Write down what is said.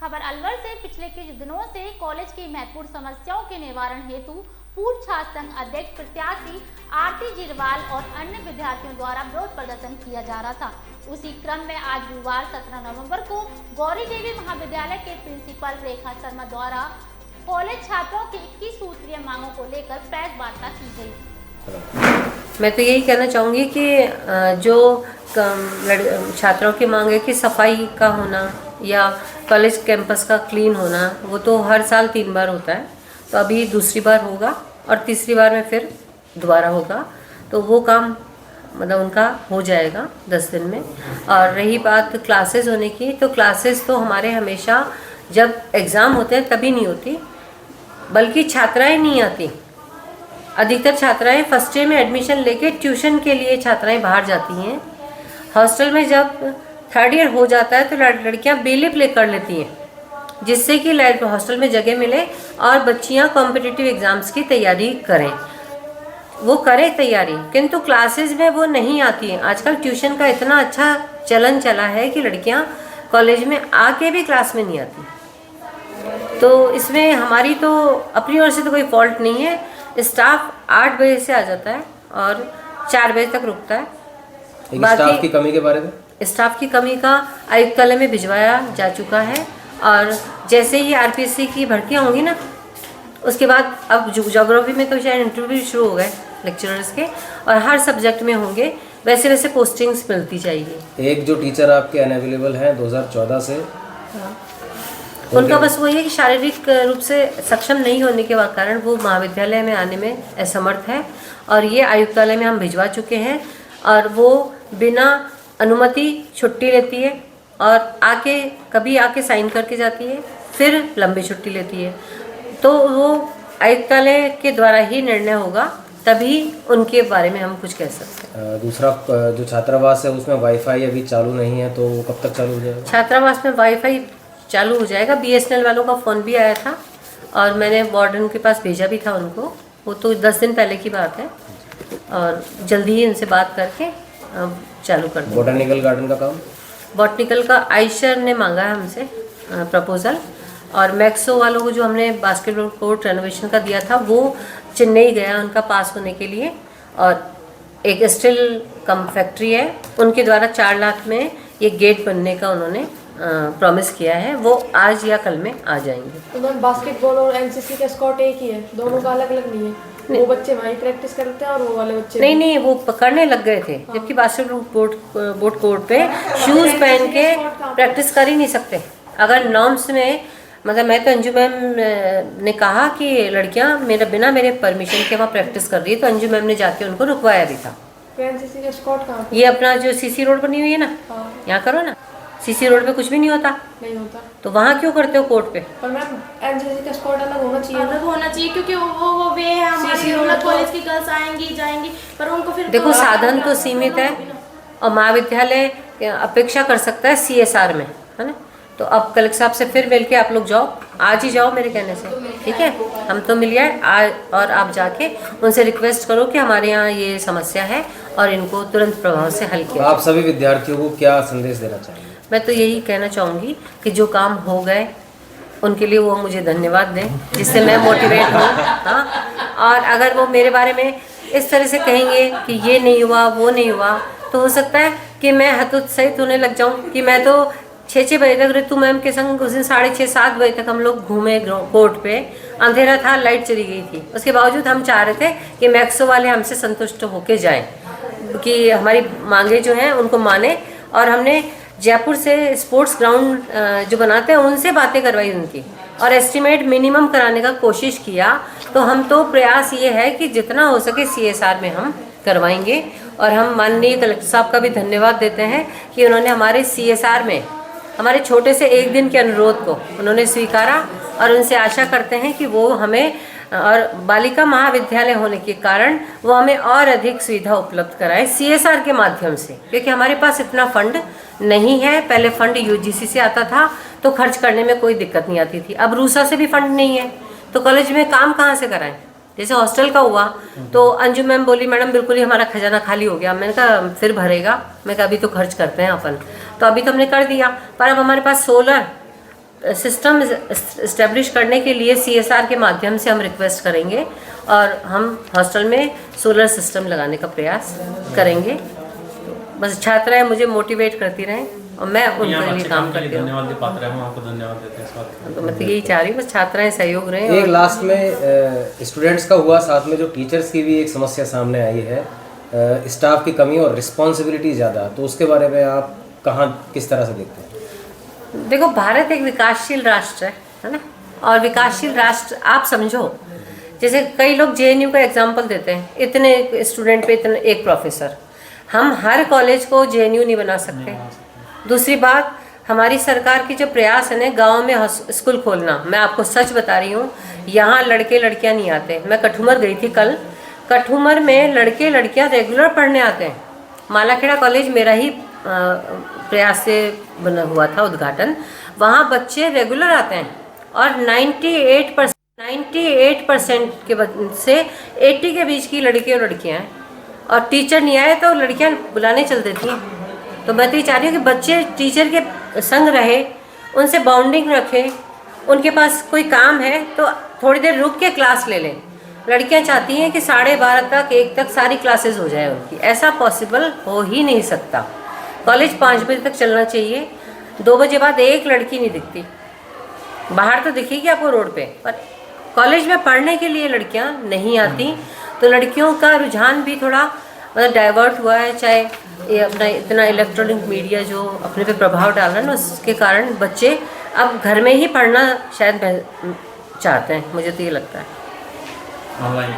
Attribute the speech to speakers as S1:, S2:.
S1: खबर अलवर से पिछले कुछ दिनों से कॉलेज की महत्वपूर्ण समस्याओं के निवारण हेतु पूर्व छात्र संघ अध्यक्ष प्रत्याशी आरती जिरवाल और अन्य विद्यार्थियों द्वारा विरोध प्रदर्शन किया जा रहा था। उसी क्रम में आज गुरुवार 17 नवंबर को गौरी देवी महाविद्यालय के प्रिंसिपल रेखा शर्मा द्वारा कॉलेज छात्रों की 21 सूत्रीय मांगों को लेकर प्रेस वार्ता की गई।
S2: मैं तो यही कहना चाहूँगी कि जो छात्रों की मांग है कि सफाई का होना या कॉलेज कैंपस का क्लीन होना, वो तो हर साल 3 बार होता है, तो अभी दूसरी बार होगा और तीसरी बार में फिर दोबारा होगा, तो वो काम मतलब उनका हो जाएगा 10 दिन में। और रही बात क्लासेस होने की, तो क्लासेस तो हमारे हमेशा जब एग्ज़ाम होते हैं तभी नहीं होती, बल्कि छात्राएं नहीं आती। अधिकतर छात्राएं फर्स्ट ईयर में एडमिशन लेके ट्यूशन के लिए छात्राएं बाहर जाती हैं। हॉस्टल में जब 3rd ईयर हो जाता है तो लड़कियां बेलिप ले कर लेती हैं, जिससे कि हॉस्टल में जगह मिले और बच्चियां कॉम्पिटिटिव एग्ज़ाम्स की तैयारी करें, वो करें तैयारी, किंतु क्लासेस में वो नहीं आती हैं। आजकल ट्यूशन का इतना अच्छा चलन चला है कि लड़कियां कॉलेज में आके भी क्लास में नहीं आती। तो इसमें हमारी तो अपनी ओर से तो कोई फॉल्ट नहीं है। स्टाफ 8 बजे से आ जाता है और 4 बजे तक रुकता है।
S3: स्टाफ की कमी के बारे में,
S2: स्टाफ की कमी का आयुक्तालय में भिजवाया जा चुका है, और जैसे ही आरपीएससी की भर्तियाँ होंगी ना, उसके बाद अब ज्योग्राफी में तो शायद इंटरव्यू शुरू हो गए लेक्चरर्स के, और हर सब्जेक्ट में होंगे, वैसे वैसे पोस्टिंग्स मिलती जाएगी।
S3: एक जो टीचर आपके अनअवेलेबल हैं 2014 से,
S2: उनका बस वही है कि शारीरिक रूप से सक्षम नहीं होने के कारण वो महाविद्यालय में आने में असमर्थ है, और ये आयुक्तालय में हम भिजवा चुके हैं, और वो बिना अनुमति छुट्टी लेती है और कभी आके साइन करके जाती है, फिर लंबी छुट्टी लेती है। तो वो आयुक्तालय के द्वारा ही निर्णय होगा, तभी उनके बारे में हम कुछ कह सकते हैं।
S3: दूसरा जो छात्रावास है उसमें वाईफाई अभी चालू नहीं है, तो कब तक चालू हो जाएगा?
S2: छात्रावास में वाईफाई चालू हो जाएगा। BSNL वालों का फ़ोन भी आया था और मैंने वार्डन के पास भेजा भी था उनको, वो तो 10 दिन पहले की बात है, और जल्दी ही इनसे बात करके चालू कर देंगे।
S3: बोटैनिकल गार्डन का काम,
S2: बॉटनिकल का आयशर ने मांगा है हमसे प्रपोज़ल, और मैक्सो वालों को जो हमने बास्केटबॉल कोर्ट रेनोवेशन का दिया था वो चेन्नई गया उनका पास होने के लिए, और एक स्टील कम फैक्ट्री है, उनके द्वारा 4 लाख में ये गेट बनने का उन्होंने प्रॉमिस किया है, वो आज या कल में आ जाएंगे।
S4: तो मैम बास्केटबॉल और एनसीसी का स्क्वाड एक ही है, दोनों का अलग अलग नहीं है? वो बच्चे वहीं प्रैक्टिस करते हैं और वो वाले बच्चे
S2: नहीं, वो पकड़ने लग गए थे, जबकि बास्केटबॉल बोर्ड कोर्ट पे शूज पहन के प्रैक्टिस कर ही नहीं सकते। अगर नॉर्म्स में, मतलब मैं तो अंजू मैम ने कहा कि लड़कियां बिना मेरे परमिशन के वहाँ प्रैक्टिस कर रही है, तो अंजू मैम ने जाके उनको रुकवाया भी था।
S4: एनसीसी का स्क्वाड कहाँ?
S2: ये अपना जो CC रोड बनी हुई है ना, यहाँ करो ना, CC रोड पे कुछ भी नहीं होता, तो वहाँ क्यों करते हो कोर्ट पे?
S4: पर मैम एनसीसी का स्क्वाड अलग होना चाहिए,
S5: अलग होना चाहिए, क्योंकि वो वे है हमारे कॉलेज की गर्ल्स आएंगी जाएंगी, पर उनको फिर
S2: देखो साधन तो सीमित है, और महाविद्यालय अपेक्षा कर सकता है CSR में, है ना। तो अब कलेक्टर साहब से फिर मिल के आप लोग जाओ, आज ही जाओ मेरे कहने से, ठीक है, हम तो मिल आए, और आप जाके उनसे रिक्वेस्ट करो कि हमारे यहाँ ये समस्या है और इनको तुरंत प्रभाव से हल किया।
S3: आप सभी विद्यार्थियों को क्या संदेश देना चाहेंगे?
S2: मैं तो यही कहना चाहूँगी कि जो काम हो गए उनके लिए वो मुझे धन्यवाद दें, जिससे मैं मोटिवेट हूँ। हाँ, और अगर वो मेरे बारे में इस तरह से कहेंगे कि ये नहीं हुआ वो नहीं हुआ, तो हो सकता है कि मैं हतोत्साहित होने लग जाऊँ कि मैं तो 6 बजे तक ऋतु मैम के संग उस दिन 6:30-7 बजे तक हम लोग घूमे कोर्ट पे, अंधेरा था, लाइट चली गई थी, उसके बावजूद हम चाह रहे थे कि मैक्सो वाले हमसे संतुष्ट होके जाएं, कि हमारी मांगे जो हैं उनको माने, और हमने जयपुर से स्पोर्ट्स ग्राउंड जो बनाते हैं उनसे बातें करवाई उनकी, और एस्टिमेट मिनिमम कराने का कोशिश किया। तो हम तो प्रयास ये है कि जितना हो सके CSR में हम करवाएंगे, और हम माननीय कलेक्टर साहब का भी धन्यवाद देते हैं कि उन्होंने हमारे CSR में हमारे छोटे से 1 दिन के अनुरोध को उन्होंने स्वीकारा, और उनसे आशा करते हैं कि वो हमें, और बालिका महाविद्यालय होने के कारण वो हमें और अधिक सुविधा उपलब्ध कराए CSR के माध्यम से, क्योंकि हमारे पास इतना फंड नहीं है। पहले फंड UGC से आता था तो खर्च करने में कोई दिक्कत नहीं आती थी, अब रूसा से भी फंड नहीं है, तो कॉलेज में काम कहाँ से कराएं? जैसे हॉस्टल का हुआ तो अंजू मैम बोली मैडम बिल्कुल ही हमारा खजाना खाली हो गया। मैंने कहा फिर भरेगा, मैं कहा अभी तो खर्च करते हैं अपन, तो अभी तो हमने कर दिया, पर अब हमारे पास सोलर सिस्टम इस्टेब्लिश करने के लिए CSR के माध्यम से हम रिक्वेस्ट करेंगे और हम हॉस्टल में सोलर सिस्टम लगाने का प्रयास करेंगे। बस छात्राएं मुझे मोटिवेट करती रहें और मैं उनके लिए काम करती हूँ।
S6: धन्यवाद पात्र हैं, हम आपको धन्यवाद देते हैं इस बात के लिए।
S2: तो मैं तो यही चाह रही हूँ बस छात्राएं सहयोग रहें।
S3: एक लास्ट में स्टूडेंट्स का हुआ, साथ में जो टीचर्स की भी एक समस्या सामने आई है, स्टाफ की कमी और रिस्पॉन्सिबिलिटी ज़्यादा, तो उसके बारे में आप कहाँ किस तरह से देखते हैं?
S2: देखो, भारत एक विकासशील राष्ट्र है ना, और विकासशील राष्ट्र आप समझो, जैसे कई लोग JNU का एग्जाम्पल देते हैं, इतने स्टूडेंट पे इतने एक प्रोफेसर। हम हर कॉलेज को JNU नहीं बना सकते। दूसरी बात, हमारी सरकार की जो प्रयास है ना गाँव में स्कूल खोलना, मैं आपको सच बता रही हूँ, यहाँ लड़के लड़कियाँ नहीं आते। मैं कठूमर गई थी कल, कठूमर में लड़के लड़कियाँ रेगुलर पढ़ने आते हैं। मालाखेड़ा कॉलेज मेरा ही प्रयास से बना हुआ था उद्घाटन, वहाँ बच्चे रेगुलर आते हैं और 98% के से 80 के बीच की लड़के और लड़कियाँ हैं, और टीचर नहीं आए तो लड़कियाँ बुलाने चल देती हैं। तो मैं तो ये चाह रही हूँ कि बच्चे टीचर के संग रहे, उनसे बॉन्डिंग रखें, उनके पास कोई काम है तो थोड़ी देर रुक के क्लास ले लें। लड़कियाँ चाहती हैं कि 12:30 तक 1 तक सारी क्लासेस हो जाए उनकी, ऐसा पॉसिबल हो ही नहीं सकता। कॉलेज 5 बजे तक चलना चाहिए, 2 बजे बाद एक लड़की नहीं दिखती, बाहर तो दिखेगी आपको रोड पे, पर कॉलेज में पढ़ने के लिए लड़कियां नहीं आती। तो लड़कियों का रुझान भी थोड़ा मतलब डाइवर्ट हुआ है, चाहे ये अपना इतना इलेक्ट्रॉनिक मीडिया जो अपने पे प्रभाव डाल रहा है ना, उसके कारण बच्चे अब घर में ही पढ़ना शायद चाहते हैं, मुझे तो ये लगता है।
S6: ऑनलाइन